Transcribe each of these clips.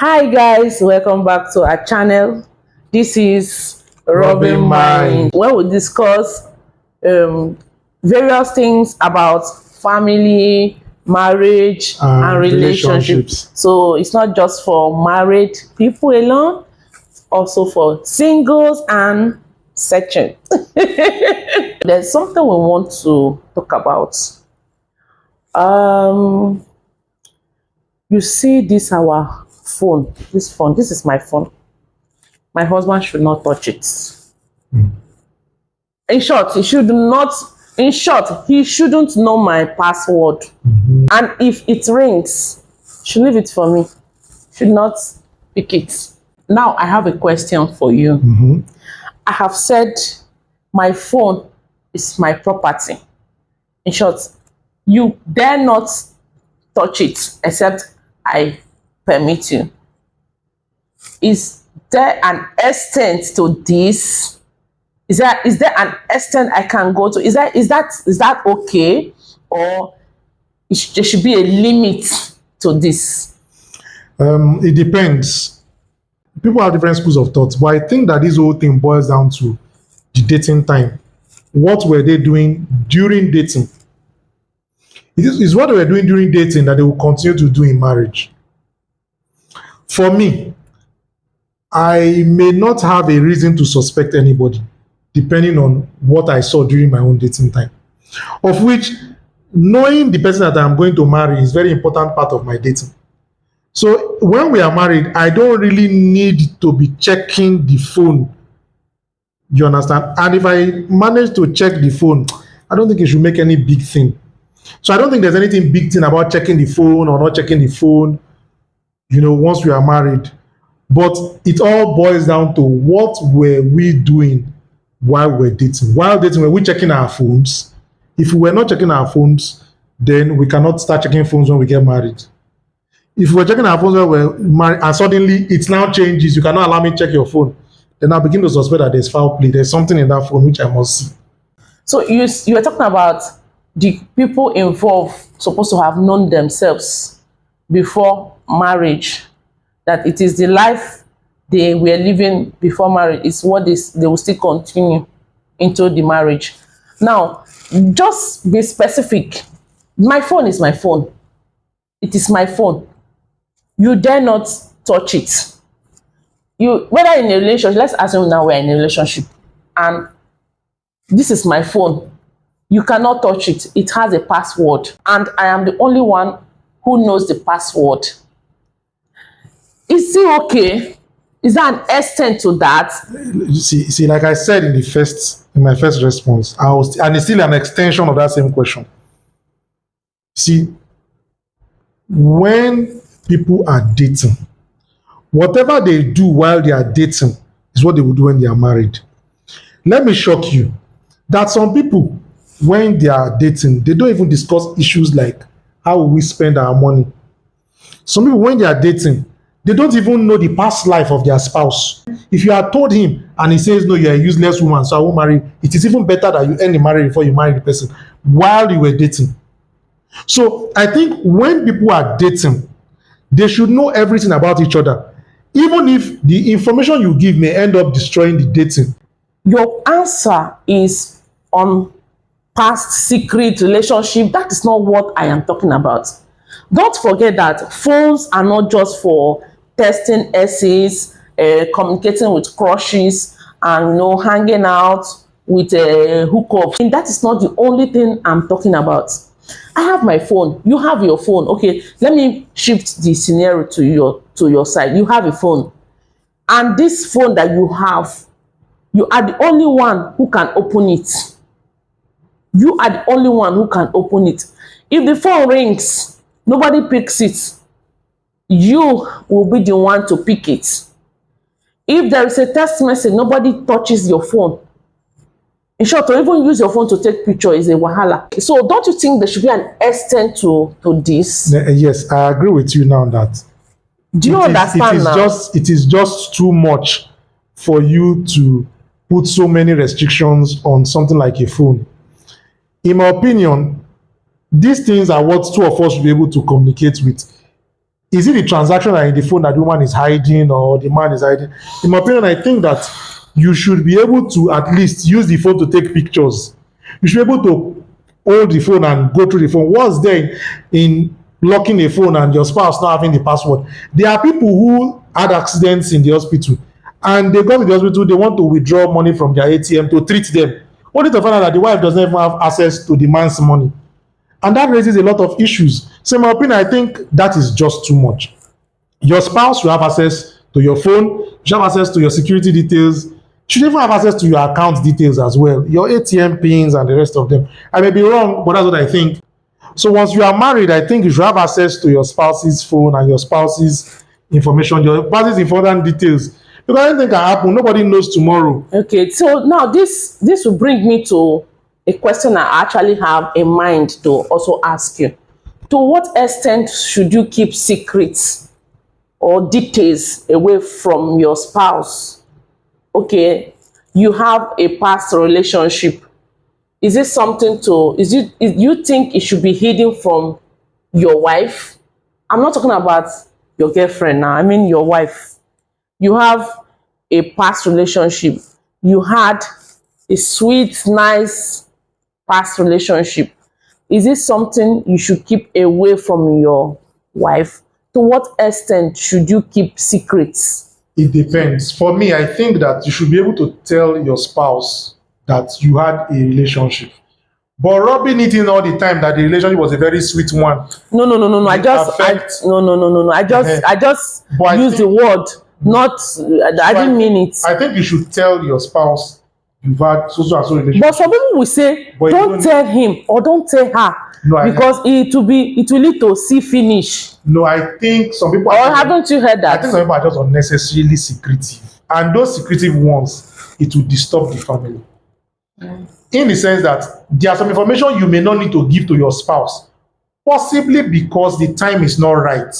Hi guys, welcome back to our channel. This is Robin Mind, where we discuss various things about family, marriage and relationships. So it's not just for married people alone, also for singles and section. There's something we want to talk about. You see this our phone, this is my phone. My husband should not touch it. In short, he shouldn't know my password. And if it rings, should leave it for me. Should not pick it. Now I have a question for you. I have said my phone is my property. In short, you dare not touch it except I permit you. Is there an extent to this? Is there an extent I can go to? Is that okay, or there should be a limit to this? It depends. People have different schools of thought, but I think that this whole thing boils down to the dating time. What were they doing during dating? It is what they were doing during dating that they will continue to do in marriage. For me, I may not have a reason to suspect anybody, depending on what I saw during my own dating time. Of which, knowing the person that I'm going to marry is a very important part of my dating. So when we are married, I don't really need to be checking the phone. You understand? And if I manage to check the phone, I don't think it should make any big thing. So I don't think there's anything big thing about checking the phone or not checking the phone, once we are married. But it all boils down to what were we doing while we're dating. While dating, were we checking our phones? If we were not checking our phones, then we cannot start checking phones when we get married. If we're checking our phones when we're married and suddenly it now changes, you cannot allow me to check your phone, then I begin to suspect that there's foul play. There's something in that phone which I must see. So you were talking about the people involved supposed to have known themselves before marriage, that it is the life they were living before marriage is what they will still continue into the marriage. Now, just be specific. My phone is my phone. It is my phone. You dare not touch it. Whether in a relationship, let's assume now we're in a relationship and this is my phone. You cannot touch it. It has a password and I am the only one who knows the password. Is it okay? Is there an extent to that? You see, like I said in my first response, and it's still an extension of that same question. See, when people are dating, whatever they do while they are dating is what they will do when they are married. Let me shock you that some people, when they are dating, they don't even discuss issues like how will we spend our money. Some people, when they are dating, they don't even know the past life of their spouse. If you had told him and he says, no, you're a useless woman, so I won't marry, it is even better that you end the marriage before you marry the person while you were dating. So I think when people are dating, they should know everything about each other, even if the information you give may end up destroying the dating. Your answer is on past secret relationship. That is not what I am talking about. Don't forget that phones are not just for testing essays, communicating with crushes, and hanging out with hookups. And that is not the only thing I'm talking about. I have my phone. You have your phone. Okay, let me shift the scenario to your side. You have a phone, and this phone that you have, you are the only one who can open it. You are the only one who can open it. If the phone rings, nobody picks it. You will be the one to pick it. If there is a text message, nobody touches your phone. In short, to even use your phone to take picture is a wahala. So don't you think there should be an extent to this? Yes, I agree with you now that. Do you understand now? It is just too much for you to put so many restrictions on something like a phone. In my opinion, these things are what two of us should be able to communicate with. is it the transaction that in the phone that the woman is hiding or the man is hiding? In my opinion, I think that you should be able to at least use the phone to take pictures. You should be able to hold the phone and go through the phone. What's there in locking a phone and your spouse not having the password? There are people who had accidents in the hospital and they go to the hospital, they want to withdraw money from their ATM to treat them, only to find out that the wife doesn't even have access to the man's money. And that raises a lot of issues. So in my opinion, I think that is just too much. Your spouse should have access to your phone, you should have access to your security details, should even have access to your account details as well, your ATM pins and the rest of them. I may be wrong, but that's what I think. So once you are married, I think you should have access to your spouse's phone and your spouse's information, your spouse's important details. Because anything can happen, nobody knows tomorrow. Okay, so now this will bring me to a question I actually have in mind to also ask you. To what extent should you keep secrets or details away from your spouse? Okay, you have a past relationship. Is it something to, you think it should be hidden from your wife? I'm not talking about your girlfriend now, I mean your wife. You have a past relationship. You had a sweet, nice past relationship. Is it something you should keep away from your wife? To what extent should you keep secrets? It depends. For me, I think that you should be able to tell your spouse that you had a relationship. But rubbing it in all the time that the relationship was a very sweet one. No. I just use the word, not, I didn't mean it. I think you should tell your spouse you've had so and so relationship. But some people will say, But don't tell him or don't tell her. No, because it will lead to see finish. No, I think some people. Or haven't you heard that? I think some people are just unnecessarily secretive, and those secretive ones, it will disturb the family. In the sense that there are some information you may not need to give to your spouse, possibly because the time is not right.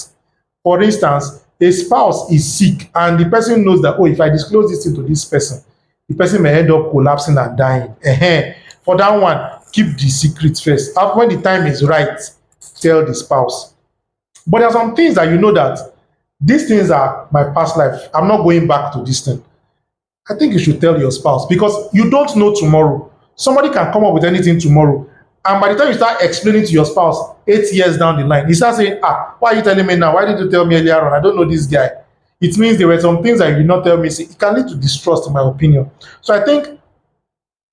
For instance, a spouse is sick and the person knows that, oh, if I disclose this thing to this person, the person may end up collapsing and dying. For that one, keep the secret first. After, when the time is right, tell the spouse. But there are some things that you know that these things are my past life. I'm not going back to this thing. I think you should tell your spouse, because you don't know tomorrow. Somebody can come up with anything tomorrow. And by the time you start explaining to your spouse 8 years down the line, he starts saying, why are you telling me now? Why did you tell me earlier on? I don't know this guy. It means there were some things that you did not tell me. So it can lead to distrust, in my opinion. So I think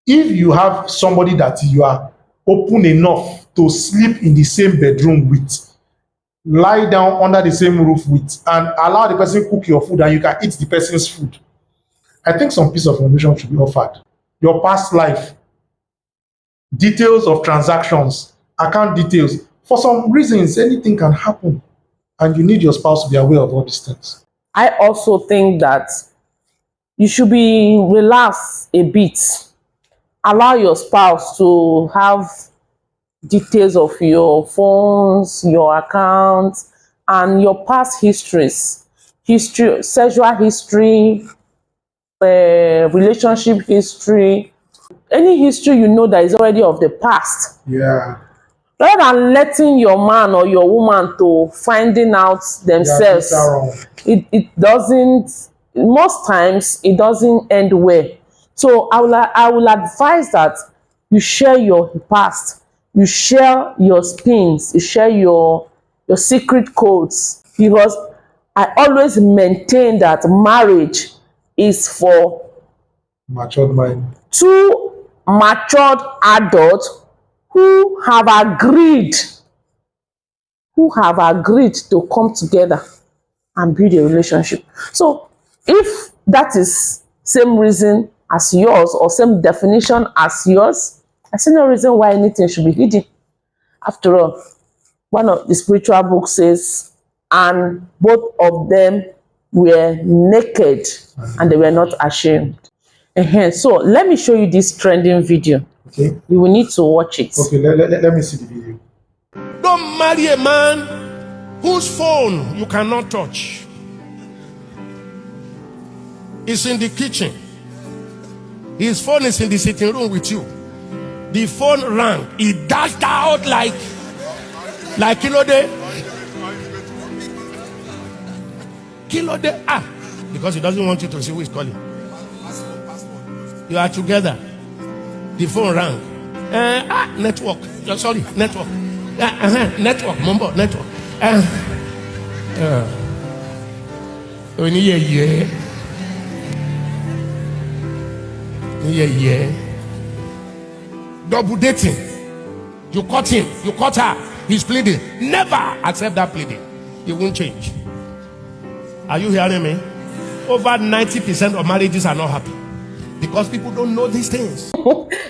if you have somebody that you are open enough to sleep in the same bedroom with, lie down under the same roof with, and allow the person cook your food and you can eat the person's food, I think some piece of information should be offered. Your past life, details of transactions, account details. For some reasons, anything can happen, and you need your spouse to be aware of all these things. I also think that you should be relaxed a bit. Allow your spouse to have details of your phones, your accounts, and your past histories. History, sexual history, relationship history, any history you know that is already of the past. Yeah. Rather than letting your man or your woman to finding out themselves, it doesn't, most times it doesn't end well. So I will advise that you share your past, you share your spins, you share your secret codes, because I always maintain that marriage is for matured mind. Two matured adults who have agreed to come together and build a relationship. So if that is same reason as yours or same definition as yours, I see no reason why anything should be hidden. After all, one of the spiritual books says, and both of them were naked and they were not ashamed. So let me show you this trending video. Okay. You will need to watch it. Okay, let me see the video. Don't marry a man whose phone you cannot touch. It's in the kitchen. His phone is in the sitting room with you. The phone rang. He dashed out like Kilo de because he doesn't want you to see who is calling. You are together. The phone rang. Network. Sorry, network. Network. Mumbo, network. Yeah. Double dating. You caught him. You caught her. He's pleading. Never accept that pleading. It won't change. Are you hearing me? Over 90% of marriages are not happy because people don't know these things.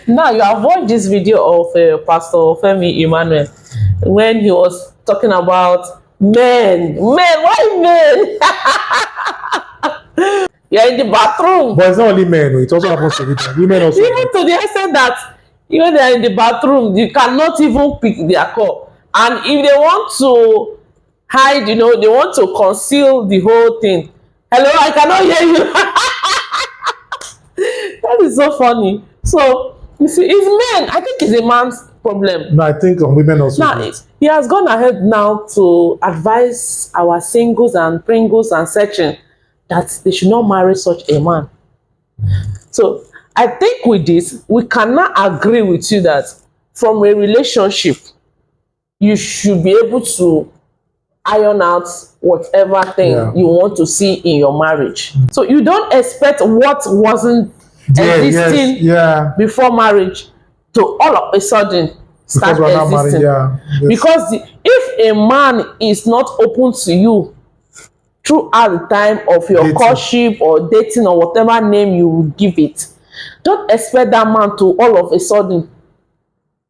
Now you have watched this video of Pastor Femi Emmanuel when he was talking about men. Why men? You're in the bathroom. But it's not only men, it also happens to women also. Even to the extent that even they're in the bathroom, you cannot even pick their call. And if they want to hide, they want to conceal the whole thing. Hello, I cannot hear you. That is so funny. So, you see, it's men. I think it's a man's problem. No, I think women also. Now, he has gone ahead now to advise our singles and pringles and searching that they should not marry such a man. So, I think with this, we cannot agree with you that from a relationship, you should be able to iron out whatever thing you want to see in your marriage. So you don't expect what wasn't existing before marriage to all of a sudden start existing. Because if a man is not open to you throughout the time of your courtship or dating or whatever name you will give it, don't expect that man to all of a sudden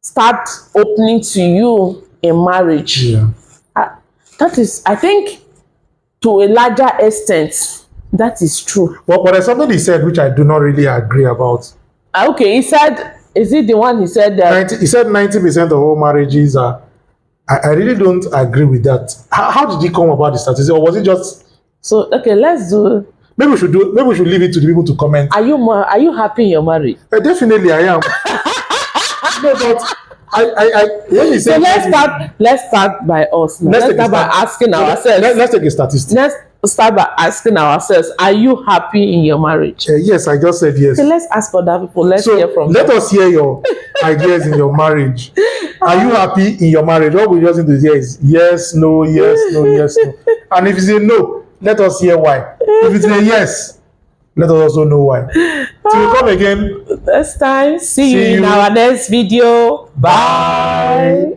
start opening to you in marriage. That is, I think, to a larger extent, that is true. But there's something he said which I do not really agree about. Okay, he said, is it the one he said that? He said 90% of all marriages are. I really don't agree with that. How did he come about the statistic, or was it just? So okay, let's do. Maybe we should leave it to the people to comment. Are you happy in your marriage? Definitely, I am. No, but when he said, so let's start by us now. Let's start by asking ourselves. Let's take a statistic. Let's start by asking ourselves, are you happy in your marriage? Yes, I just said yes. Okay, let's ask other people. Let's hear from let them. us hear your ideas in your marriage. Are you happy in your marriage? All we just need to hear is yes, no, yes, no, yes, no. And if you say no, let us hear why. If you say yes, let us also know why. Till we come again next time. See you in our next video. Bye.